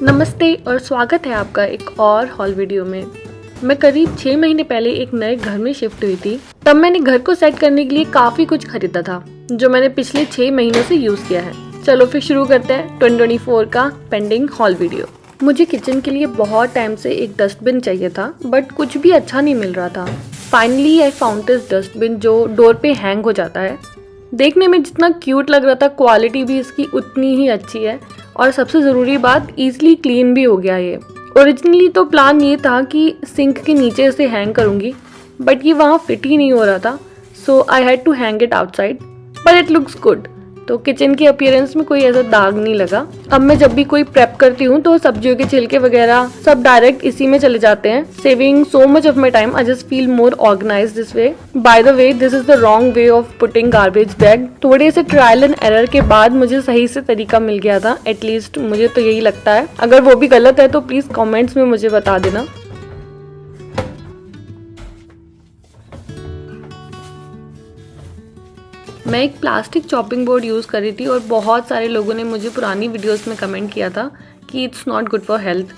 नमस्ते और स्वागत है आपका एक और हॉल वीडियो में। मैं करीब 6 महीने पहले एक नए घर में शिफ्ट हुई थी। तब मैंने घर को सेट करने के लिए काफ़ी कुछ खरीदा था जो मैंने पिछले 6 महीनों से यूज़ किया है। चलो फिर शुरू करते हैं 2024 का पेंडिंग हॉल वीडियो। मुझे किचन के लिए बहुत टाइम से एक डस्टबिन चाहिए था बट कुछ भी अच्छा नहीं मिल रहा था। Finally I found this dustbin जो डोर पे हैंग हो जाता है। देखने में जितना क्यूट लग रहा था क्वालिटी भी इसकी उतनी ही अच्छी है और सबसे ज़रूरी बात ईजिली क्लीन भी हो गया ये। ओरिजिनली तो प्लान ये था कि सिंक के नीचे इसे हैंग करूँगी बट ये वहाँ फिट ही नहीं हो रहा था, so I had to hang it outside but it looks good. तो किचन के अपीयरेंस में कोई ऐसा दाग नहीं लगा। अब मैं जब भी कोई प्रेप करती हूँ तो सब्जियों के छिलके वगैरह सब डायरेक्ट इसी में चले जाते हैं, saving so much of my time. I just feel more organised this way. By the way this is the wrong way of putting garbage bag. थोड़े से ट्रायल एंड एरर के बाद मुझे सही से तरीका मिल गया था, एटलीस्ट मुझे तो यही लगता है। अगर वो भी गलत है तो प्लीज कॉमेंट्स में मुझे बता देना। मैं एक प्लास्टिक चॉपिंग बोर्ड यूज़ कर रही थी और बहुत सारे लोगों ने मुझे पुरानी वीडियोस में कमेंट किया था कि it's not good for health,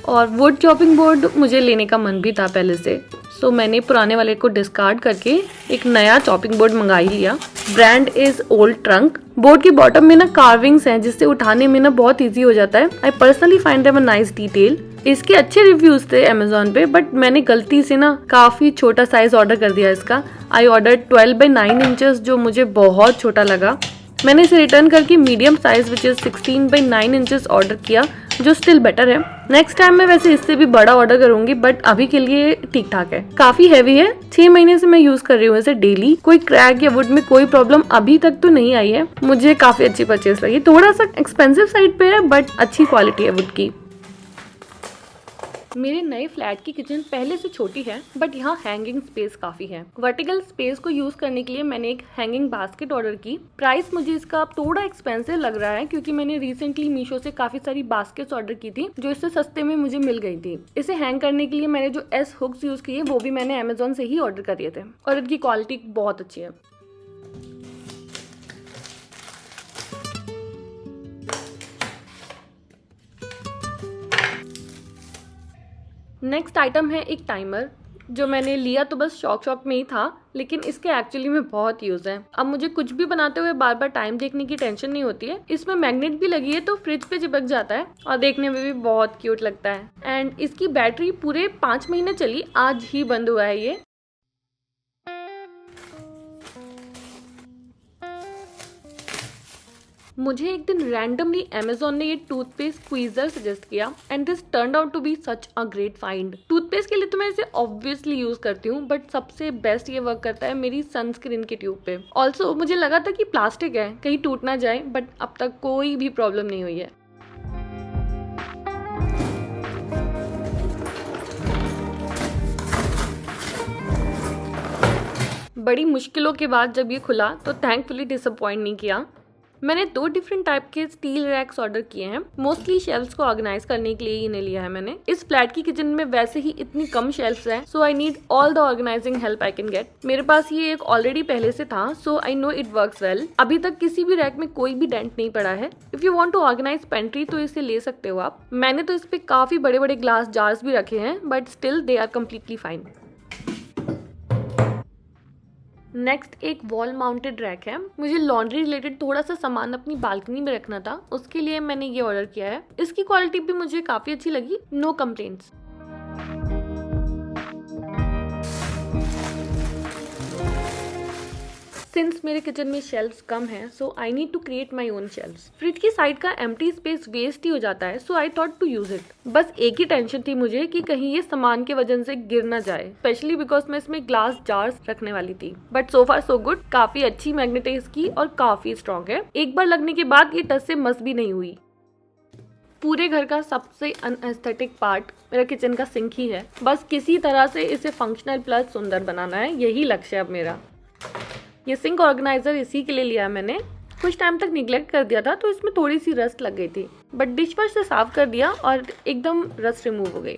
और वुड चॉपिंग बोर्ड मुझे लेने का मन भी था पहले से। सो मैंने पुराने वाले को डिस्कार्ड करके एक नया चॉपिंग बोर्ड मंगा ही लिया। Brand is old trunk. Board के बॉटम में ना कार्विंग्स हैं जिससे उठाने में ना बहुत ईजी हो जाता है। I personally find them a nice detail. इसके अच्छे रिव्यूज थे अमेजोन पे बट मैंने गलती से ना काफ़ी छोटा साइज ऑर्डर कर दिया इसका। आई ऑर्डर 12/9 इंचेस जो मुझे बहुत छोटा लगा। मैंने इसे रिटर्न करके medium size which is 16/9 inches order किया जो स्टिल बेटर है। नेक्स्ट टाइम मैं वैसे इससे भी बड़ा ऑर्डर करूंगी बट अभी के लिए ठीक ठाक है। काफी हैवी है। 6 महीने से मैं यूज कर रही हूँ इसे डेली। कोई क्रैक या वुड में कोई प्रॉब्लम अभी तक तो नहीं आई है। मुझे काफी अच्छी परचेस लगी। थोड़ा सा एक्सपेंसिव साइड पे है बट अच्छी क्वालिटी है वुड की। मेरे नए फ्लैट की किचन पहले से छोटी है बट यहाँ हैंगिंग स्पेस काफ़ी है। वर्टिकल स्पेस को यूज़ करने के लिए मैंने एक हैंगिंग बास्केट ऑर्डर की। प्राइस मुझे इसका अब थोड़ा एक्सपेंसिव लग रहा है क्योंकि मैंने रिसेंटली मीशो से काफ़ी सारी बास्केट्स ऑर्डर की थी जो इससे सस्ते में मुझे मिल गई थी। इसे हैंग करने के लिए मैंने जो एस हुक्स यूज़ किए वो भी मैंने अमेजोन से ही ऑर्डर कर दिए थे और इनकी क्वालिटी बहुत अच्छी है। नेक्स्ट आइटम है एक टाइमर जो मैंने लिया तो बस शॉप में ही था लेकिन इसके एक्चुअली में बहुत यूज़ है। अब मुझे कुछ भी बनाते हुए बार बार टाइम देखने की टेंशन नहीं होती है। इसमें मैग्नेट भी लगी है तो फ्रिज पे चिपक जाता है और देखने में भी बहुत क्यूट लगता है। एंड इसकी बैटरी पूरे 5 महीने चली, आज ही बंद हुआ है ये। मुझे एक दिन रैंडमली अमेजोन ने ये टूथपेस्ट स्क्वीजर सजेस्ट किया and this turned out to be such a great find. Toothpaste के लिए तो मैं इसे ऑब्वियसली यूज करती हूँ बट सबसे बेस्ट ये वर्क करता है मेरी सनस्क्रीन के ट्यूब पे। ऑल्सो मुझे लगा था कि प्लास्टिक है कहीं टूट ना जाए बट अब तक कोई भी प्रॉब्लम नहीं हुई है। बड़ी मुश्किलों के बाद जब ये खुला तो थैंकफुली डिसअपॉइंट नहीं किया। मैंने 2 डिफरेंट टाइप के स्टील रैक्स ऑर्डर किए हैं। मोस्टली शेल्फ्स को ऑर्गेनाइज करने के लिए इन्हें लिया है मैंने। इस फ्लैट की किचन में वैसे ही इतनी कम शेल्फ्स हैं so I need all the organizing help I can get. मेरे पास ये एक ऑलरेडी पहले से था so I know it works well. अभी तक किसी भी रैक में कोई भी डेंट नहीं पड़ा है। If you want to organise pantry तो इसे ले सकते हो आप। मैंने तो इस पे काफी बड़े बड़े ग्लास जार्स भी रखे हैं but still they are completely fine. Next एक वॉल माउंटेड रैक है। मुझे लॉन्ड्री रिलेटेड थोड़ा सा सामान अपनी बालकनी में रखना था, उसके लिए मैंने ये ऑर्डर किया है। इसकी क्वालिटी भी मुझे काफी अच्छी लगी, नो कंप्लेंट्स। सिंस मेरे किचन में शेल्फ्स कम हैं so I need to create my own shelves. Fridge की साइड का एम्प्टी स्पेस वेस्ट ही हो जाता है so I thought to use it. बस एक ही टेंशन थी मुझे कि कहीं ये सामान के वजन से गिर ना जाए, स्पेशली बिकॉज मैं इसमें ग्लास जार्स रखने वाली थी। But so far so good. काफी अच्छी मैग्नेट है इसकी और काफी स्ट्रॉन्ग है। एक बार लगने के बाद ये टच से मस भी नहीं हुई। पूरे घर का सबसे अनएस्थेटिक पार्ट मेरा किचन का सिंक ही है। बस किसी तरह से इसे फंक्शनल प्लस सुंदर बनाना है, यही लक्ष्य है अब मेरा। ये सिंक ऑर्गेनाइजर इसी के लिए लिया मैंने। कुछ टाइम तक निगलेक्ट कर दिया था तो इसमें थोड़ी सी रस्ट लग गई थी बट डिश वॉश से साफ कर दिया और एकदम रस्ट रिमूव हो गई।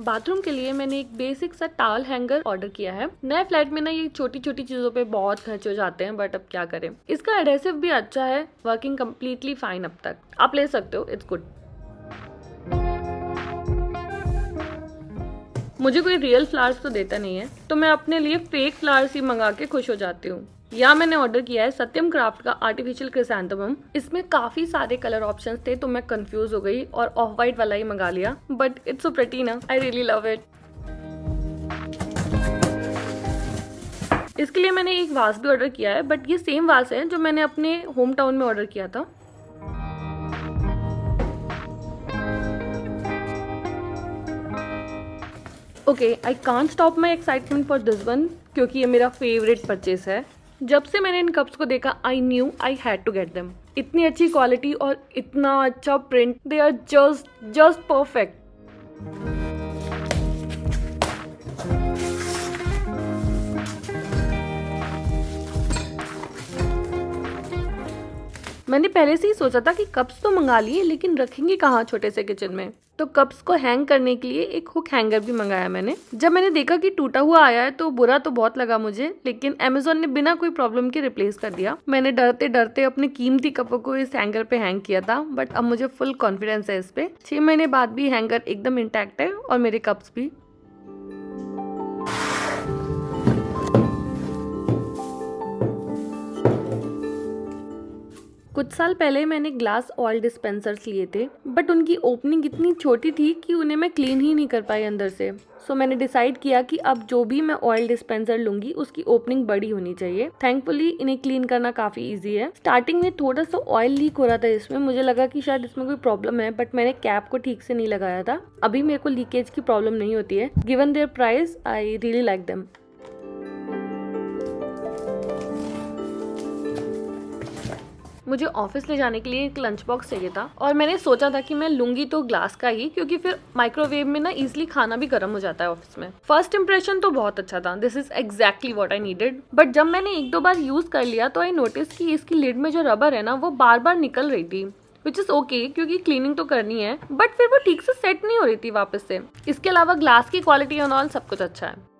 बाथरूम के लिए मैंने एक बेसिक सा टॉवल हैंगर ऑर्डर किया है। नए फ्लैट में ना ये छोटी छोटी चीजों पे बहुत खर्च हो जाते हैं, बट अब क्या करें। इसका एडहेसिव भी अच्छा है, वर्किंग कम्प्लीटली फाइन अब तक। आप ले सकते हो, इट्स गुड। मुझे कोई रियल फ्लावर्स तो देता नहीं है, तो मैं अपने लिए फेक फ्लावर्स ही मंगा के खुश हो जाती हूँ। यहाँ मैंने ऑर्डर किया है सत्यम क्राफ्ट का आर्टिफिशियल क्रिसैंथेमम। इसमें काफी सारे कलर ऑप्शंस थे, तो मैं कंफ्यूज हो गई और ऑफ वाइट वाला ही मंगा लिया, बट इट्स सो प्रिटी ना, आई रियली लव इट। इसके लिए मैंने एक वास भी ऑर्डर किया है, बट ये सेम वास है जो मैंने अपने होम टाउन में ऑर्डर किया था। Okay, I can't stop my excitement for this one, क्योंकि ये मेरा फेवरेट परचेस है। जब से मैंने इन कप्स को देखा, I knew I had to get them. इतनी अच्छी क्वालिटी और इतना अच्छा print, they are just perfect. मैंने पहले से ही सोचा था कि कप्स तो मंगा लिए, लेकिन रखेंगे कहाँ छोटे से किचन में। तो कप्स को हैंग करने के लिए एक हुक हैंगर भी मंगाया मैंने। जब मैंने देखा कि टूटा हुआ आया है तो बुरा तो बहुत लगा मुझे, लेकिन अमेज़न ने बिना कोई प्रॉब्लम के रिप्लेस कर दिया। मैंने डरते डरते अपने कीमती कपों को इस हैंगर पे हैंग किया था, बट अब मुझे फुल कॉन्फिडेंस है इस पे। 6 महीने बाद भी हैंगर एकदम इंटैक्ट है और मेरे कप्स भी। कुछ साल पहले मैंने ग्लास ऑयल डिस्पेंसर्स लिए थे, बट उनकी ओपनिंग इतनी छोटी थी कि उन्हें मैं क्लीन ही नहीं कर पाई अंदर से। सो मैंने डिसाइड किया कि अब जो भी मैं ऑयल डिस्पेंसर लूंगी उसकी ओपनिंग बड़ी होनी चाहिए। थैंकफुली इन्हें क्लीन करना काफी इजी है। स्टार्टिंग में थोड़ा सा ऑयल लीक हो रहा था इसमें, मुझे लगा कि शायद इसमें कोई प्रॉब्लम है, बट मैंने कैप को ठीक से नहीं लगाया था। अभी मेरे को लीकेज की प्रॉब्लम नहीं होती है। Given there price, I really like them. मुझे ऑफिस ले जाने के लिए एक लंच बॉक्स चाहिए था, और मैंने सोचा था कि मैं लूंगी तो ग्लास का ही, क्योंकि फिर माइक्रोवेव में ना इजीली खाना भी गर्म हो जाता है ऑफिस में। फर्स्ट इंप्रेशन तो बहुत अच्छा था, this is exactly what I needed. But जब मैंने 1-2 बार यूज कर लिया तो आई नोटिस कि इसकी लिड में जो रबर है ना, वो बार बार निकल रही थी, विच इज ओके, क्योंकि क्लीनिंग तो करनी है, बट फिर वो ठीक से सेट नहीं हो रही थी वापस से। इसके अलावा ग्लास की क्वालिटी एंड ऑल सब कुछ अच्छा है।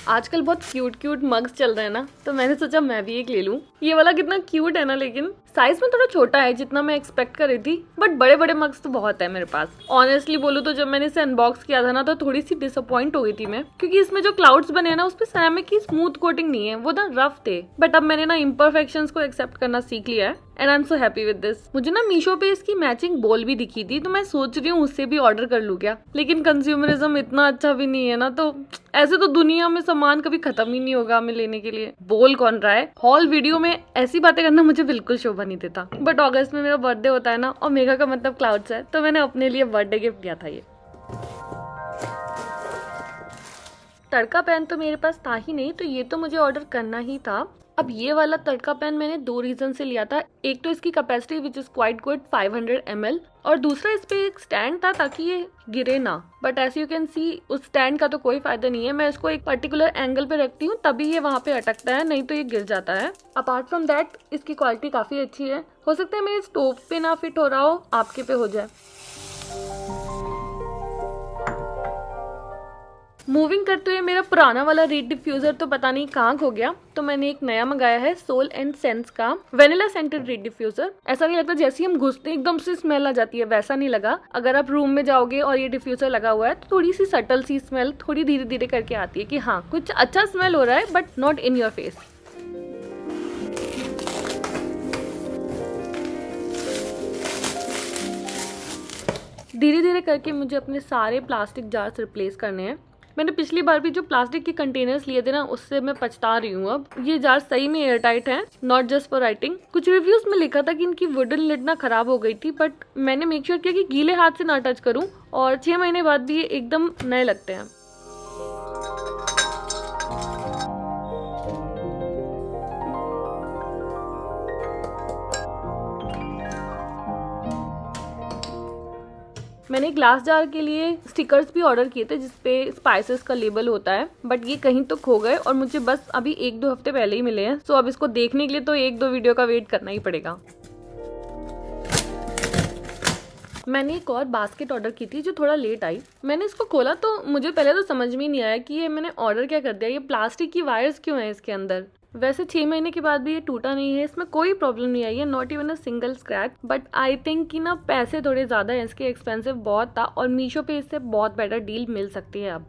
आजकल बहुत क्यूट मग्स चल रहे हैं ना, तो मैंने सोचा मैं भी एक ले लूं। ये वाला कितना क्यूट है ना, लेकिन साइज में थोड़ा छोटा है जितना मैं एक्सपेक्ट कर रही थी, बट बड़े बड़े मग्स तो बहुत है मेरे पास। ऑनेस्टली बोलूं तो जब मैंने इसे अनबॉक्स किया था ना, तो थोड़ी सी डिसअपॉइंट हो गई थी मैं, क्योंकि इसमें जो क्लाउड्स बने हैं ना, उस पर सेरेमिक की स्मूथ कोटिंग नहीं है, वो ना रफ थे। बट अब मैंने ना इम्परफेक्शंस को एक्सेप्ट करना सीख लिया है, and I am so happy with this. मुझे ना मीशो पे इसकी मैचिंग बोल भी दिखी थी, तो मैं सोच रही हूँ उससे भी ऑर्डर कर लूँ क्या। लेकिन कंज्यूमरिज्म इतना अच्छा भी नहीं है ना, तो ऐसे तो दुनिया में सामान कभी खत्म ही नहीं होगा हमें लेने के लिए। बोल कौन रहा है, हॉल वीडियो में ऐसी बातें करना मुझे बिल्कुल शोभा नहीं देता। बट अगस्त में मेरा बर्थडे होता है ना, और मेघा का मतलब क्लाउड्स है, तो मैंने अपने लिए बर्थडे गिफ्ट दिया था ये। तड़का पैन तो मेरे पास था ही नहीं, तो ये तो मुझे ऑर्डर करना ही था। अब ये वाला तड़का पैन मैंने 2 रीजन से लिया था। एक तो इसकी capacity which is quite good 500 ml, और दूसरा इस पे एक स्टैंड था ताकि ये गिरे ना। But as you can see, उस स्टैंड का तो कोई फायदा नहीं है। मैं इसको एक पर्टिकुलर एंगल पे रखती हूँ तभी ये वहाँ पे अटकता है, नहीं तो ये गिर जाता है। अपार्ट फ्रॉम दैट इसकी क्वालिटी काफी अच्छी है। हो सकता है मेरे स्टोव पे ना फिट हो रहा हो, आपके पे हो जाए। मूविंग करते हुए मेरा पुराना वाला रीड डिफ्यूजर तो पता नहीं कहाँ खो गया, तो मैंने एक नया मंगाया है सोल एंड सेंस का वेनिला सेंटेड रीड डिफ्यूजर। ऐसा नहीं लगता जैसे हम घुसते एकदम से स्मेल आ जाती है, वैसा नहीं लगा। अगर आप रूम में जाओगे और ये डिफ्यूजर लगा हुआ है, तो थोड़ी सी सटल सी स्मेल थोड़ी धीरे धीरे करके आती है कि हाँ कुछ अच्छा स्मेल हो रहा है, but not in your face. धीरे धीरे करके मुझे अपने सारे प्लास्टिक जार्स रिप्लेस करने हैं। मैंने पिछली बार भी जो प्लास्टिक के कंटेनर्स लिए थे ना, उससे मैं पछता रही हूँ। अब ये जार सही में एयर टाइट है, नॉट जस्ट फॉर राइटिंग। कुछ रिव्यूज में लिखा था कि इनकी वुडन लिड ना खराब हो गई थी, बट मैंने मेक श्योर किया कि गीले हाथ से ना टच करूँ, और 6 महीने बाद भी ये एकदम नए लगते हैं। मैंने ग्लास जार के लिए स्टिकर्स भी ऑर्डर किए थे जिसपे स्पाइसेस का लेबल होता है, बट ये कहीं तो खो गए और मुझे बस अभी 1-2 हफ्ते पहले ही मिले हैं। सो अब इसको देखने के लिए तो 1-2 वीडियो का वेट करना ही पड़ेगा। मैंने एक और बास्केट ऑर्डर की थी जो थोड़ा लेट आई। मैंने इसको खोला तो मुझे पहले तो समझ में ही नहीं आया कि ये मैंने ऑर्डर क्या कर दिया, ये प्लास्टिक की वायर्स क्यों हैं इसके अंदर। वैसे 6 महीने के बाद भी ये टूटा नहीं है, इसमें कोई प्रॉब्लम नहीं आई है, not even a single scratch. But I think कि ना पैसे थोड़े ज़्यादा हैं इसके, एक्सपेंसिव बहुत था और मीशो पे इससे बहुत बेटर डील मिल सकती है अब।